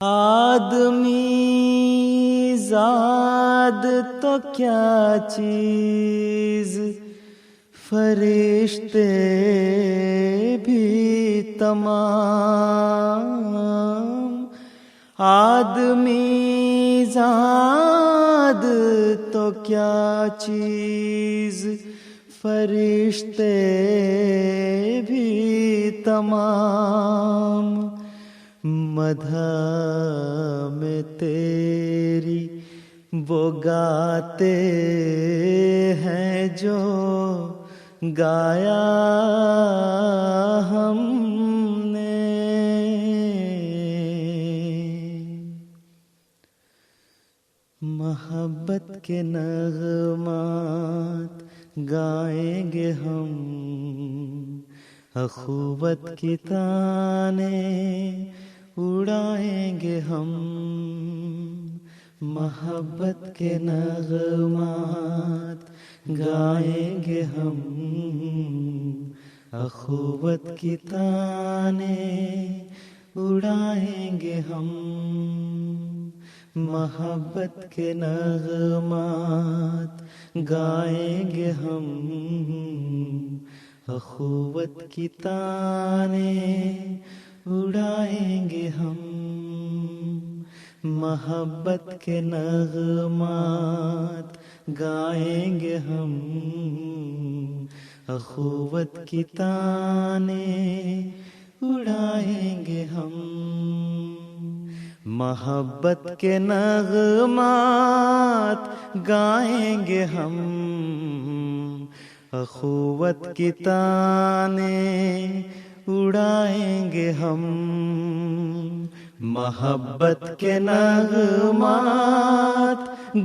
آدمی زاد تو کیا چیز، فرشتے بھی تمام۔ آدمی زاد تو کیا چیز، فرشتے بھی تمام۔ مدح میں تیری وہ گاتے ہیں جو گایا ہم نے۔ محبت کے نغمات گائیں گے ہم، اخوت کی تانیں اڑائیں گے ہم۔ محبت کے نغمات گائیں گے ہم، اخوت کی تانیں اڑائیں گے ہم۔ محبت کے نغمات گائیں گے ہم، اخوت کی تانیں اڑائیں گے ہم۔ محبت کے نغمات گائیں گے ہم، اخوت کی تانیں اڑائیں گے ہم۔ محبت کے نغمات گائیں گے ہم، اخوت کی تانیں اڑائیں گے ہم۔ محبت کے نغمات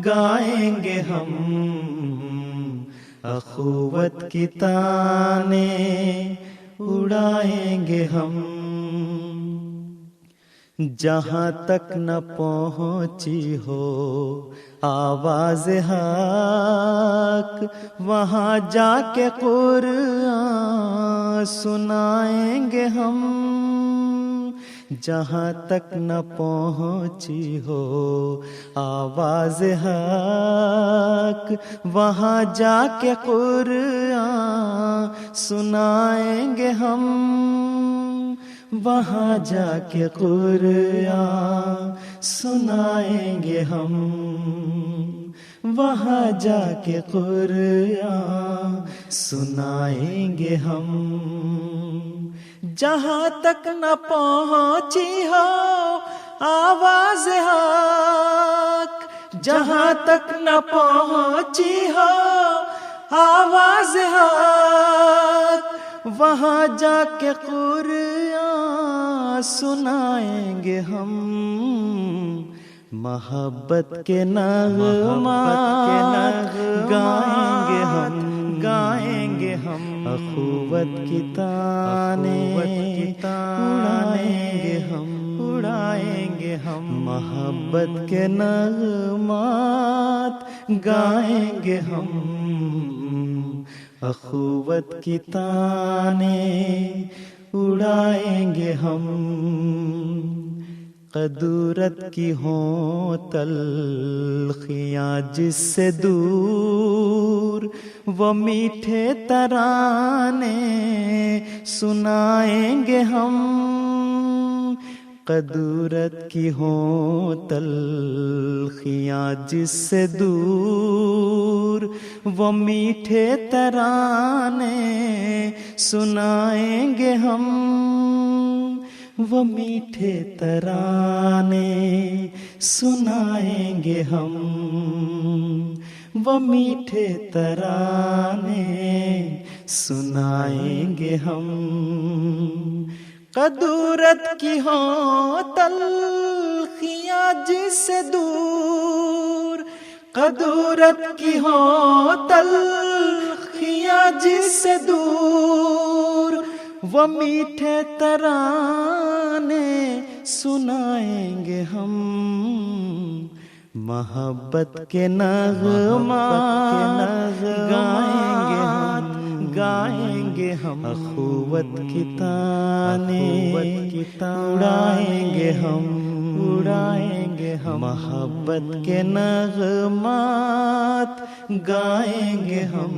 گائیں گے ہم، اخوت کی تانیں اڑائیں گے ہم۔ جہاں تک نہ پہنچی ہو آواز حق، وہاں جا کے قرآن سنائیں گے ہم۔ جہاں تک نہ پہنچی ہو آواز حق، وہاں جا کے قرآن سنائیں گے ہم۔ وہاں جا کے قرآن سنائیں گے ہم۔ وہاں جا کے قرآن سنائیں گے ہم۔ جہاں تک نہ پہنچی ہو آواز حق، جہاں تک نہ پہنچی ہو آواز حق، وہاں جا کے قرآن سنائیں گے ہم۔ محبت کے نغمات گائیں گے ہم، گائیں گے ہم۔ اخوت کی تانیں اڑائیں گے ہم، اڑائیں گے ہم۔ محبت کے نغمات گائیں گے ہم، اخوت کی تانیں اڑائیں گے ہم۔ قدورت کی ہوں تلخیاں جس سے دور، وہ میٹھے ترانے سنائیں گے ہم۔ قدورت کی ہوں تلخیاں جس سے دور، وہ میٹھے ترانے سنائیں گے ہم۔ وہ میٹھے ترانے سنائیں گے ہم، وہ میٹھے ترانے سنائیں گے ہم۔ قدورت کی ہوں تلخیاں جس سے دور، قدورت کی ہوں تلخیاں جس سے دور، وہ میٹھے ترانے سنائیں گے ہم۔ محبت کے نغمات گائیں گے ہم، گائیں گے ہم۔ اخوت کی تانیں اڑائیں گے ہم، اڑائیں گے ہم محبت کے نغمات گائیں گے ہم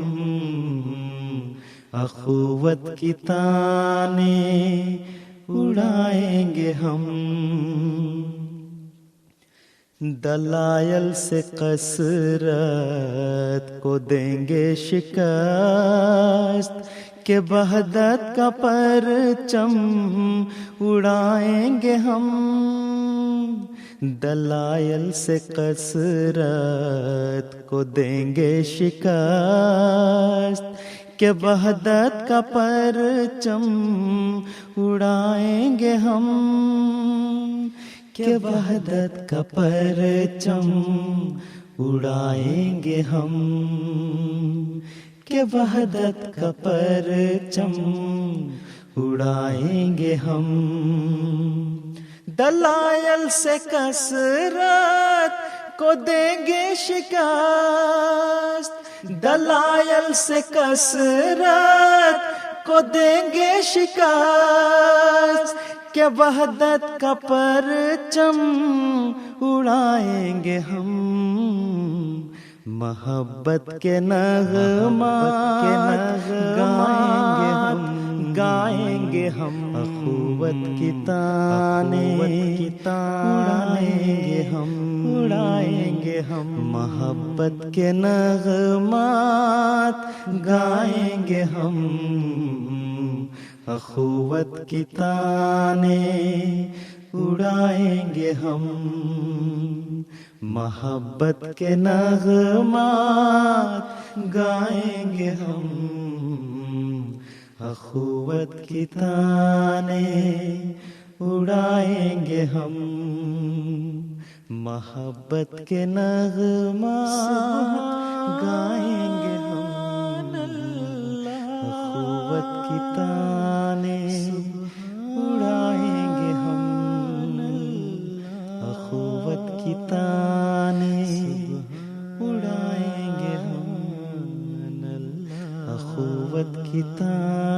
اخوت کی تانے اڑائیں گے ہم دلائل سے کثرت کو دیں گے شکست کہ وحدت کا پرچم اڑائیں گے ہم دلائل سے کثرت کو دیں گے شکست کہ وحدت کا پرچم اڑائیں گے ہم کہ وحدت کا پرچم اڑائیں گے ہم کہ وحدت کا پرچم اڑائیں گے ہم دلائل سے کثرت کو دیں گے شکست دلائل سے کثرت کو دیں گے شکست کہ وحدت کا پرچم اڑائیں گے ہم محبت کے نغمات گائیں گے ہم اخوت کی تانے اڑائیں گے ہم محبت کے نغمات گائیں گے ہم اخوت کی تانے اڑائیں گے ہم محبت کے نغمات گائیں گے ہم اخوت کی تانے اڑائیں گے ہم محبت کے نغمات گائیں گے ہم اخوت کی تانے اڑائیں گے ہم اخوت کی تانے اڑائیں گے ہم اخوت کی تانے